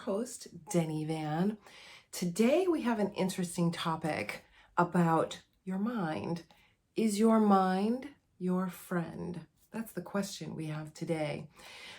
host, Denny Van. Today we have an interesting topic about your mind. Is your mind your friend? That's the question we have today.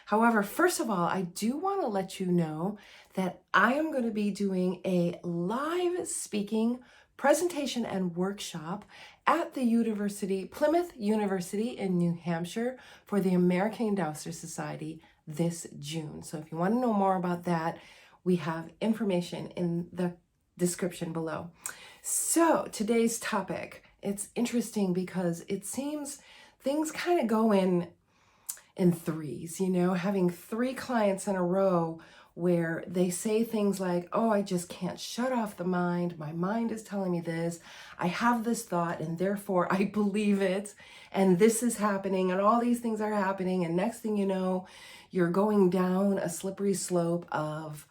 However, first of all, I do want to let you know that I am going to be doing a live speaking presentation and workshop at the university, Plymouth University in New Hampshire, for the American Dowsers Society this June. So if you want to know more about that, we have information in the description below. So today's topic, it's interesting because it seems things kind of go in threes, having 3 clients in a row where they say things like, oh, I just can't shut off the mind. My mind is telling me this. I have this thought and therefore I believe it. And this is happening and all these things are happening. And next thing you know, you're going down a slippery slope of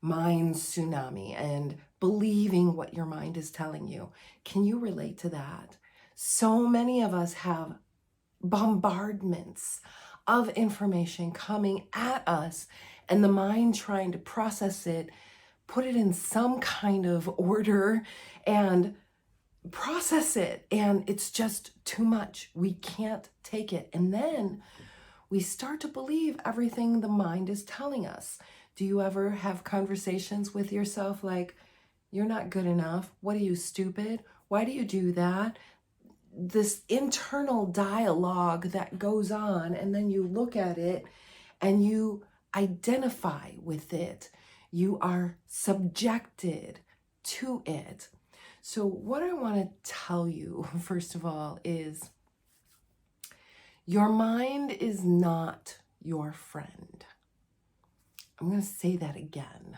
mind tsunami and believing what your mind is telling you. Can you relate to that? So many of us have bombardments of information coming at us and the mind trying to process it, put it in some kind of order and process it. And it's just too much. We can't take it. And then we start to believe everything the mind is telling us. Do you ever have conversations with yourself like, you're not good enough? What are you, stupid? Why do you do that? This internal dialogue that goes on, and then you look at it and you identify with it. You are subjected to it. So what I want to tell you, first of all, is your mind is not your friend. I'm going to say that again.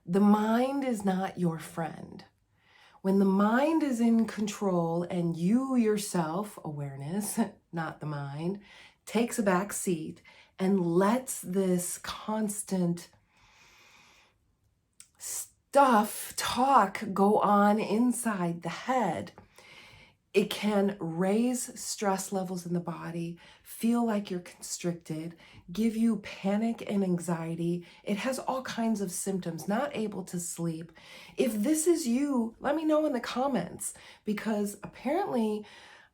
The mind is not your friend. When the mind is in control and you yourself, awareness, not the mind, takes a back seat and lets this constant talk go on inside the head, it can raise stress levels in the body, feel like you're constricted, give you panic and anxiety. It has all kinds of symptoms, not able to sleep. If this is you, let me know in the comments, because apparently,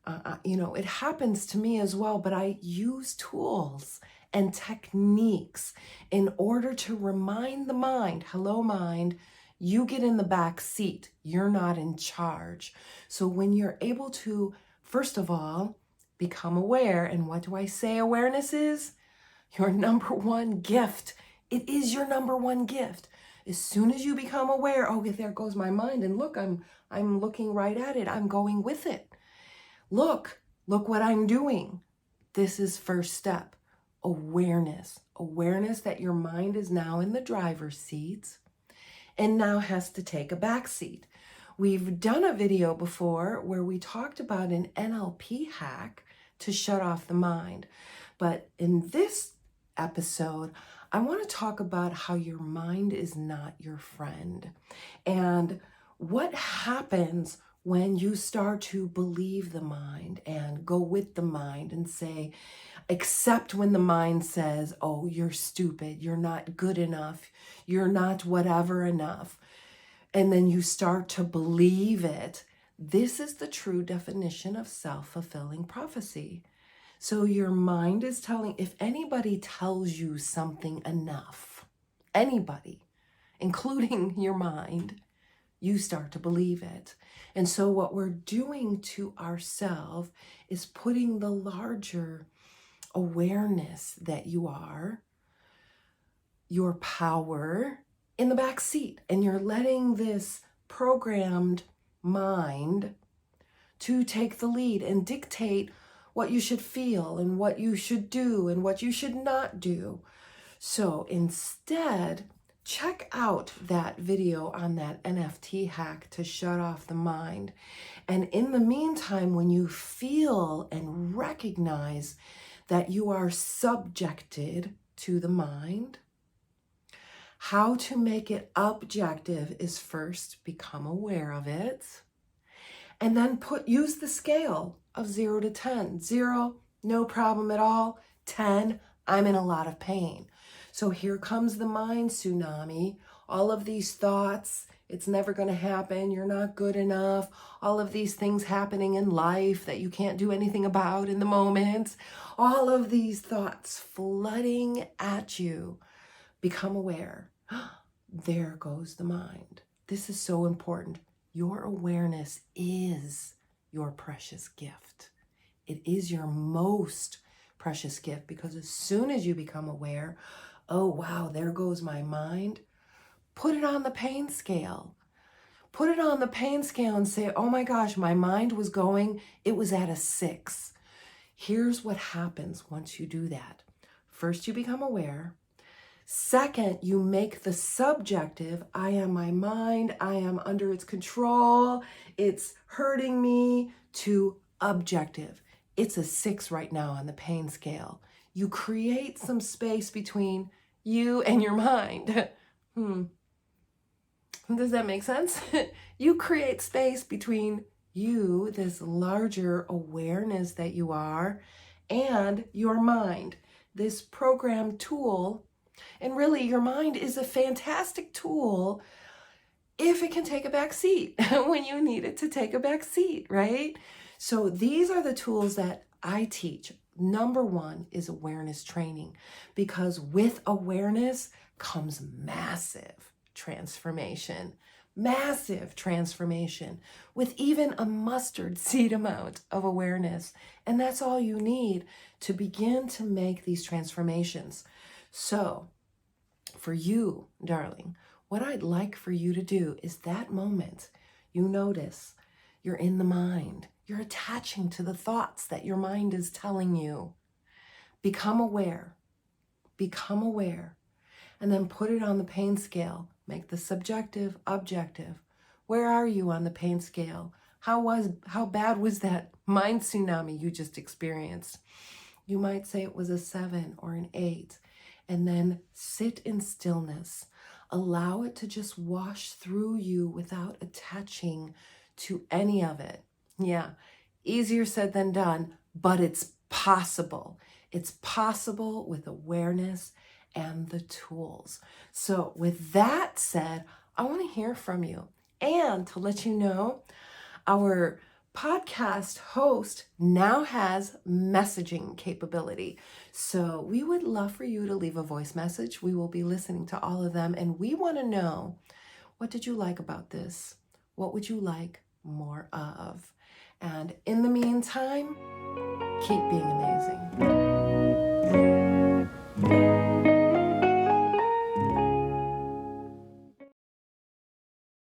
it happens to me as well, but I use tools and techniques in order to remind the mind, hello mind, you get in the back seat. You're not in charge. So when you're able to, first of all, become aware, and what do I say awareness is? Your number one gift. It is your number one gift. As soon as you become aware, oh, there goes my mind, and look, I'm looking right at it. I'm going with it. Look what I'm doing. This is first step. Awareness. Awareness that your mind is now in the driver's seat and now has to take a back seat. We've done a video before where we talked about an NLP hack to shut off the mind. But in this episode, I want to talk about how your mind is not your friend and what happens when you start to believe the mind and go with the mind and say, except when the mind says, oh, you're stupid, you're not good enough, you're not whatever enough. And then you start to believe it. This is the true definition of self-fulfilling prophecy. So your mind is telling, if anybody tells you something enough, anybody, including your mind, you start to believe it. And so what we're doing to ourselves is putting the larger awareness that you are, your power, in the back seat. And you're letting this programmed mind to take the lead and dictate what you should feel and what you should do and what you should not do. So instead, check out that video on that NFT hack to shut off the mind. And in the meantime, when you feel and recognize that you are subjected to the mind, how to make it objective is first become aware of it, and then use the scale of 0 to 10. 0, no problem at all. 10, I'm in a lot of pain. So here comes the mind tsunami. All of these thoughts, it's never going to happen, you're not good enough, all of these things happening in life that you can't do anything about in the moment, all of these thoughts flooding at you. Become aware. There goes the mind. This is so important. Your awareness is your precious gift. It is your most precious gift, because as soon as you become aware, oh wow, there goes my mind, put it on the pain scale. Put it on the pain scale and say, oh my gosh, my mind was going, it was at a 6. Here's what happens once you do that. First, you become aware. Second, you make the subjective, I am my mind, I am under its control, it's hurting me, to objective. It's a 6 right now on the pain scale. You create some space between you and your mind. Does that make sense? You create space between you, this larger awareness that you are, and your mind, this program tool. And really, your mind is a fantastic tool if it can take a back seat when you need it to take a back seat, right? So these are the tools that I teach. Number 1 is awareness training, because with awareness comes massive transformation with even a mustard seed amount of awareness. And that's all you need to begin to make these transformations. So for you, darling, what I'd like for you to do is that moment you notice you're in the mind, you're attaching to the thoughts that your mind is telling you. Become aware, and then put it on the pain scale. Make the subjective objective. Where are you on the pain scale? How bad was that mind tsunami you just experienced? You might say it was a 7 or an 8. And then sit in stillness. Allow it to just wash through you without attaching to any of it. Yeah, easier said than done, but it's possible. It's possible with awareness and the tools. So with that said, I want to hear from you. And to let you know, our podcast host now has messaging capability. So we would love for you to leave a voice message. We will be listening to all of them, and we want to know, what did you like about this? What would you like more of? And in the meantime, keep being amazing.